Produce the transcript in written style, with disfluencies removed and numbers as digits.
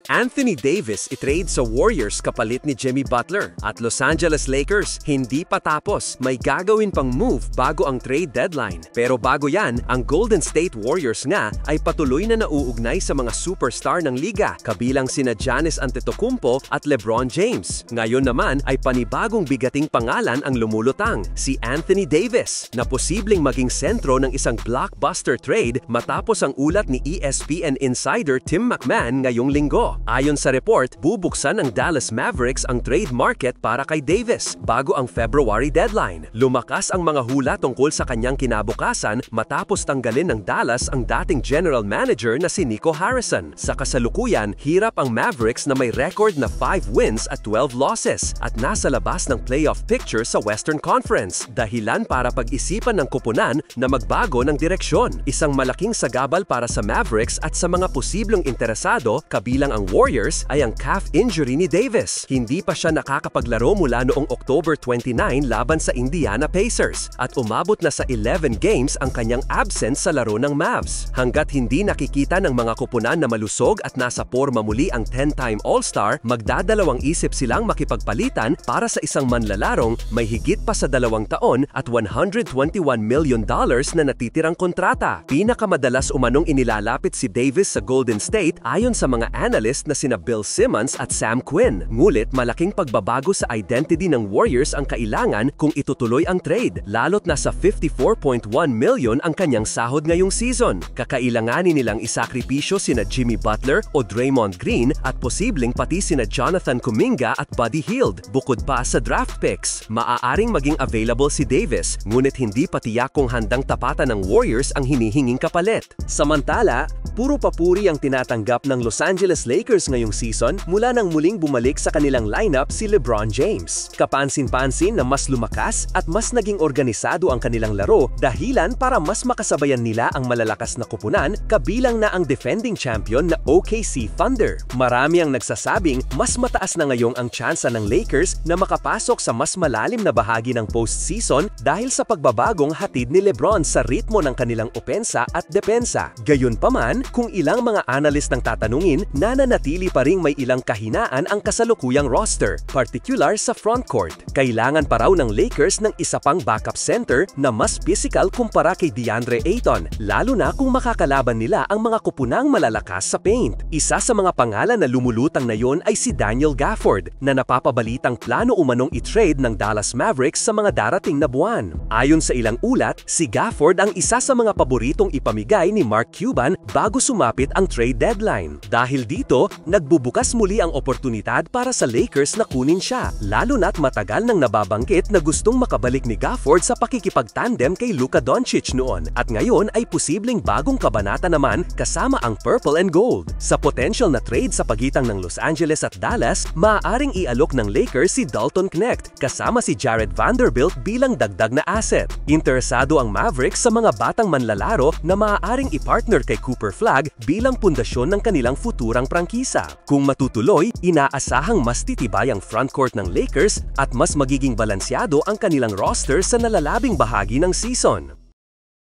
Anthony Davis itrade sa Warriors kapalit ni Jimmy Butler. At Los Angeles Lakers, hindi pa tapos. May gagawin pang move bago ang trade deadline. Pero bago yan, ang Golden State Warriors nga ay patuloy na nauugnay sa mga superstar ng liga, kabilang sina Giannis Antetokounmpo at LeBron James. Ngayon naman ay panibagong bigating pangalan ang lumulutang, si Anthony Davis, na posibleng maging sentro ng isang blockbuster trade matapos ang ulat ni ESPN insider Tim McMahon ngayong linggo. Ayon sa report, bubuksan ng Dallas Mavericks ang trade market para kay Davis bago ang February deadline. Lumakas ang mga hula tungkol sa kanyang kinabukasan matapos tanggalin ng Dallas ang dating general manager na si Nico Harrison. Sa kasalukuyan, hirap ang Mavericks na may record na 5 wins at 12 losses at nasa labas ng playoff picture sa Western Conference. Dahilan para pag-isipan ng koponan na magbago ng direksyon. Isang malaking sagabal para sa Mavericks at sa mga posibleng interesado, kabilang ang Warriors, ay ang calf injury ni Davis. Hindi pa siya nakakapaglaro mula noong October 29 laban sa Indiana Pacers at umabot na sa 11 games ang kanyang absence sa laro ng Mavs. Hanggat hindi nakikita ng mga koponan na malusog at nasa porma muli ang 10-time All-Star, magdadalawang isip silang makipagpalitan para sa isang manlalarong may higit pa sa 2 taon at $121 million na natitirang kontrata. Pinakamadalas umanong inilalapit si Davis sa Golden State ayon sa mga analyst na sina Bill Simmons at Sam Quinn. Ngulit malaking pagbabago sa identity ng Warriors ang kailangan kung itutuloy ang trade, lalo't nasa $54.1 million ang kanyang sahod ngayong season. Kakailanganin nilang isakripisyo sina Jimmy Butler o Draymond Green at posibleng pati sina Jonathan Kuminga at Buddy Hield, bukod pa sa draft picks. Maaaring maging available si Davis, ngunit hindi pa tiyak kung handang tapatan ng Warriors ang hinihinging kapalit. Samantala, puro papuri ang tinatanggap ng Los Angeles Lakers ngayong season mula nang muling bumalik sa kanilang lineup si LeBron James. Kapansin-pansin na mas lumakas at mas naging organisado ang kanilang laro dahilan para mas makasabayan nila ang malalakas na koponan, kabilang na ang defending champion na OKC Thunder. Marami ang nagsasabing mas mataas na ngayong ang tsansa ng Lakers na makapasok sa mas malalim na bahagi ng postseason dahil sa pagbabagong hatid ni LeBron sa ritmo ng kanilang opensa at depensa. Gayunpaman, kung ilang mga analyst ang tatanungin, nananatili pa ring may ilang kahinaan ang kasalukuyang roster, particular sa frontcourt. Kailangan pa raw ng Lakers ng isa pang backup center na mas physical kumpara kay DeAndre Ayton, lalo na kung makakalaban nila ang mga kupunang malalakas sa paint. Isa sa mga pangalan na lumulutang na yon ay si Daniel Gafford, na napapabalitang plano umanong i-trade ng Dallas Mavericks sa mga darating na buwan. Ayon sa ilang ulat, si Gafford ang isa sa mga paboritong ipamigay ni Mark Cuban bago sumapit ang trade deadline. Dahil dito, nagbubukas muli ang oportunidad para sa Lakers na kunin siya, lalo na't matagal nang nababangkit na gustong makabalik ni Gafford sa pakikipagtandem kay Luka Doncic noon, at ngayon ay posibleng bagong kabanata naman kasama ang Purple and Gold. Sa potential na trade sa pagitan ng Los Angeles at Dallas, maaaring ialok ng Lakers si Dalton Knecht kasama si Jared Vanderbilt bilang dagdag na asset. Interesado ang Mavericks sa mga batang manlalaro na maaaring i-partner kay Cooper Flagg bilang pundasyon ng kanilang futurang prangkisa. Kung matutuloy, inaasahang mas titibay ang frontcourt ng Lakers at mas magiging balansyado ang kanilang roster sa nalalabing bahagi ng season.